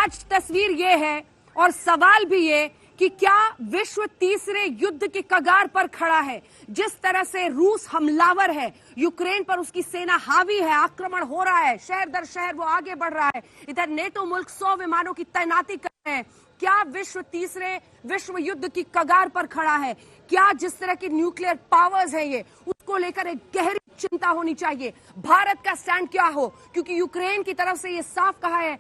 आज तस्वीर ये है और सवाल भी ये कि क्या विश्व तीसरे युद्ध के कगार पर खड़ा है। जिस तरह से रूस हमलावर है, यूक्रेन पर उसकी सेना हावी है, आक्रमण हो रहा है, शहर दर शहर वो आगे बढ़ रहा है। इधर नेटो मुल्क 100 विमानों की तैनाती कर रहे हैं। क्या विश्व तीसरे विश्व युद्ध की कगार पर खड़ा है? क्या जिस तरह की न्यूक्लियर पावर्स है ये, उसको लेकर एक गहरी चिंता होनी चाहिए। भारत का स्टैंड क्या हो, क्योंकि यूक्रेन की तरफ से ये साफ कहा है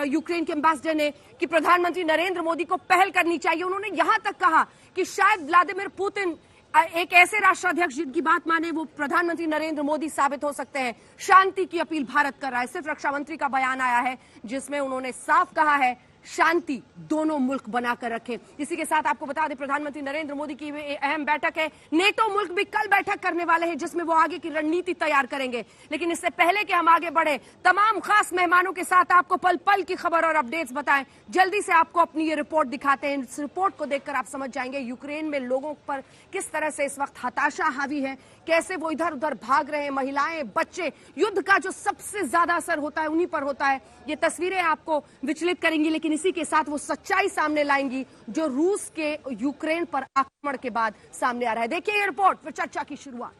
यूक्रेन के एम्बेसडर ने कि प्रधानमंत्री नरेंद्र मोदी को पहल करनी चाहिए। उन्होंने यहां तक कहा कि शायद व्लादिमीर पुतिन एक ऐसे राष्ट्राध्यक्ष जिनकी बात माने वो प्रधानमंत्री नरेंद्र मोदी साबित हो सकते हैं। शांति की अपील भारत कर रहा है। सिर्फ रक्षा मंत्री का बयान आया है जिसमें उन्होंने साफ कहा है शांति दोनों मुल्क बनाकर रखें। इसी के साथ आपको बता दें प्रधानमंत्री नरेंद्र मोदी की अहम बैठक है। नेटो मुल्क भी कल बैठक करने वाले हैं जिसमें वो आगे की रणनीति तैयार करेंगे। लेकिन इससे पहले कि हम आगे बढ़े, तमाम खास मेहमानों के साथ आपको पल पल की खबर और अपडेट्स बताएं। जल्दी से आपको अपनी ये रिपोर्ट दिखाते हैं। इस रिपोर्ट को देखकर आप समझ जाएंगे यूक्रेन में लोगों पर किस तरह से इस वक्त हताशा हावी है, कैसे वो इधर उधर भाग रहे हैं, महिलाएं, बच्चे। युद्ध का जो सबसे ज्यादा असर होता है उन्हीं पर होता है। ये तस्वीरें आपको विचलित करेंगी, लेकिन इसी के साथ वो सच्चाई सामने लाएंगी जो रूस के यूक्रेन पर आक्रमण के बाद सामने आ रहा है। देखिए ये रिपोर्ट, फिर चर्चा की शुरुआत।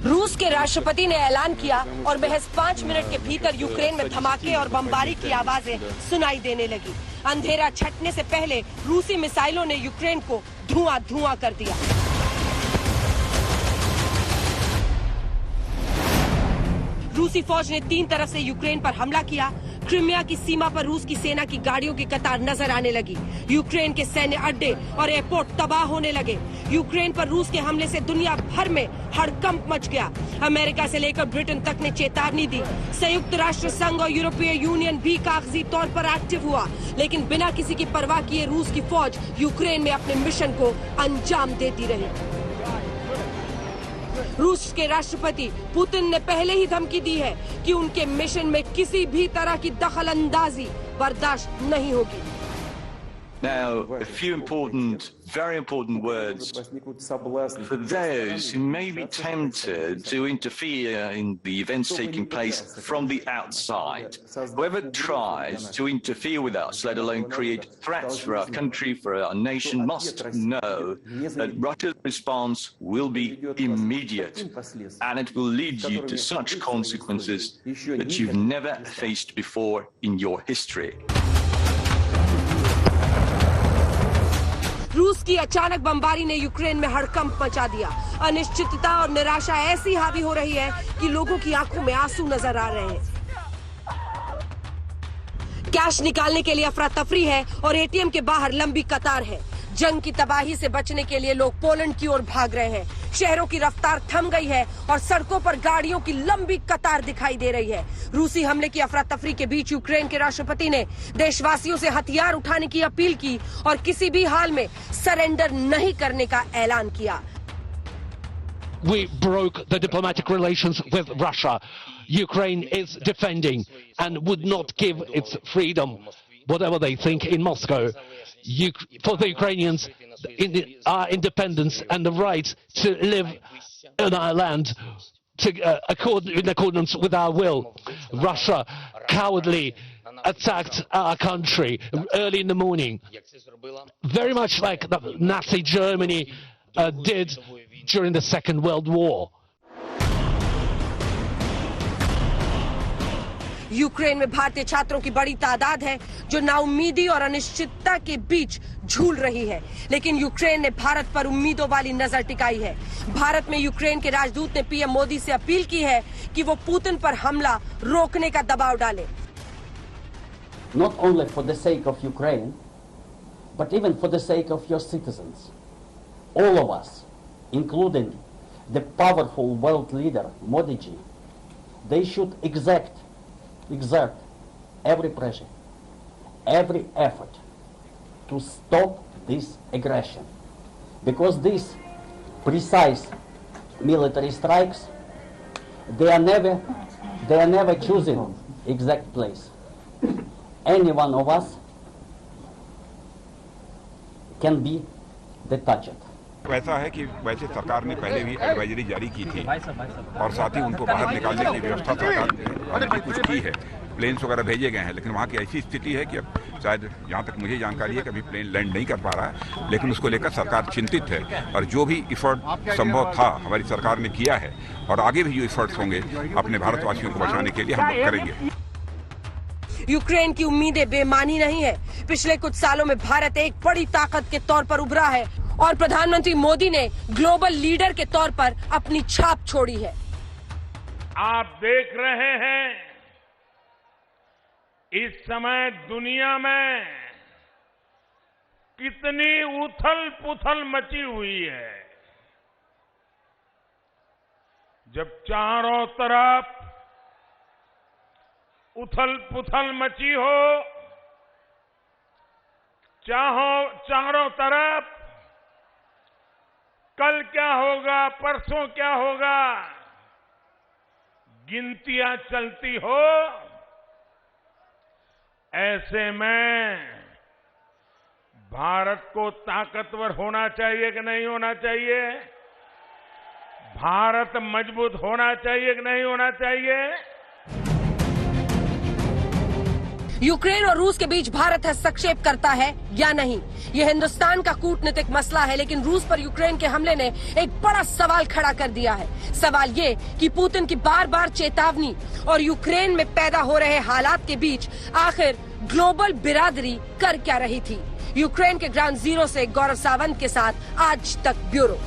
रूस के राष्ट्रपति ने ऐलान किया और महज 5 मिनट के भीतर यूक्रेन में धमाके और बमबारी की आवाजें सुनाई देने लगी। अंधेरा छटने से पहले रूसी मिसाइलों ने यूक्रेन को धुआं धुआं कर दिया। रूसी फौज ने 3 तरफ से यूक्रेन पर हमला किया। क्रिमिया की सीमा पर रूस की सेना की गाड़ियों की कतार नजर आने लगी। यूक्रेन के सैन्य अड्डे और एयरपोर्ट तबाह होने लगे। यूक्रेन पर रूस के हमले से दुनिया भर में हड़कंप मच गया। अमेरिका से लेकर ब्रिटेन तक ने चेतावनी दी। संयुक्त राष्ट्र संघ और यूरोपीय यूनियन भी कागजी तौर पर एक्टिव हुआ, लेकिन बिना किसी की परवाह किए रूस की फौज यूक्रेन में अपने मिशन को अंजाम देती रही। रूस के राष्ट्रपति पुतिन ने पहले ही धमकी दी है कि उनके मिशन में किसी भी तरह की दखलंदाजी बर्दाश्त नहीं होगी। Now, a few important, very important words for those who may be tempted to interfere in the events taking place from the outside. Whoever tries to interfere with us, let alone create threats for our country, for our nation, must know that Russia's response will be immediate, and it will lead you to such consequences that you've never faced before in your history. रूस की अचानक बमबारी ने Ukraine में हड़कंप मचा दिया। अनिश्चितता और निराशा ऐसी हावी हो रही है कि लोगों की आंखों में आंसू नजर आ रहे हैं। कैश निकालने के लिए अफरा तफरी है और एटीएम के बाहर लंबी कतार है। जंग की तबाही से बचने के लिए लोग पोलैंड की ओर भाग रहे हैं। शहरों की रफ्तार थम गई है और सड़कों पर गाड़ियों की लंबी कतार दिखाई दे रही है। रूसी हमले की अफरा तफरी के बीच यूक्रेन के राष्ट्रपति ने देशवासियों से हथियार उठाने की अपील की और किसी भी हाल में सरेंडर नहीं करने का ऐलान किया। We broke the diplomatic relations with Russia. Ukraine is defending and would not give its freedom, whatever they think in Moscow. For the Ukrainians, our independence and the right to live in our land in accordance with our will. Russia cowardly attacked our country early in the morning, very much like Nazi Germany did during the Second World War. Ukraine में भारतीय छात्रों की बड़ी तादाद है जो नाउम्मीदी और अनिश्चितता के बीच झूल रही है, लेकिन यूक्रेन ने भारत पर उम्मीदों वाली नजर टिकाई है। भारत में यूक्रेन के राजदूत ने पीएम मोदी से अपील की है कि वो पुतिन पर हमला रोकने का दबाव डालें। Not only for the sake of Ukraine, but even for the sake of your citizens. All of us, including the powerful world leader Modi ji, they should exert every pressure, every effort to stop this aggression, because these precise military strikes, they are never choosing exact place. Any one of us can be detached. ऐसा है कि वैसे सरकार ने पहले भी advisory जारी की थी और साथ ही उनको बाहर निकालने की व्यवस्था सरकार ने कुछ की है, प्लेन्स वगैरह भेजे गए हैं, लेकिन वहाँ की ऐसी स्थिति है कि अब शायद जहाँ तक मुझे जानकारी है कि अभी प्लेन लैंड नहीं कर पा रहा है, लेकिन उसको लेकर सरकार चिंतित है और जो भी इफर्ट संभव था हमारी सरकार ने किया है और आगे भी जो इफर्ट्स होंगे अपने भारतवासियों को बचाने के लिए हम करेंगे। यूक्रेन की उम्मीदें बेमानी नहीं है। पिछले कुछ सालों में भारत एक बड़ी ताकत के तौर पर उभरा है और प्रधानमंत्री मोदी ने ग्लोबल लीडर के तौर पर अपनी छाप छोड़ी है। आप देख रहे हैं इस समय दुनिया में कितनी उथल पुथल मची हुई है। जब चारों तरफ उथल पुथल मची हो, चारों तरफ कल क्या होगा, परसों क्या होगा, गिनतियां चलती हो, ऐसे में भारत को ताकतवर होना चाहिए कि नहीं होना चाहिए? भारत मजबूत होना चाहिए कि नहीं होना चाहिए? यूक्रेन और रूस के बीच भारत हस्तक्षेप करता है या नहीं, यह हिंदुस्तान का कूटनीतिक मसला है, लेकिन रूस पर यूक्रेन के हमले ने एक बड़ा सवाल खड़ा कर दिया है। सवाल ये कि पुतिन की बार बार चेतावनी और यूक्रेन में पैदा हो रहे हालात के बीच आखिर ग्लोबल बिरादरी कर क्या रही थी। यूक्रेन के ग्राउंड जीरो से गौरव सावंत के साथ आज तक ब्यूरो।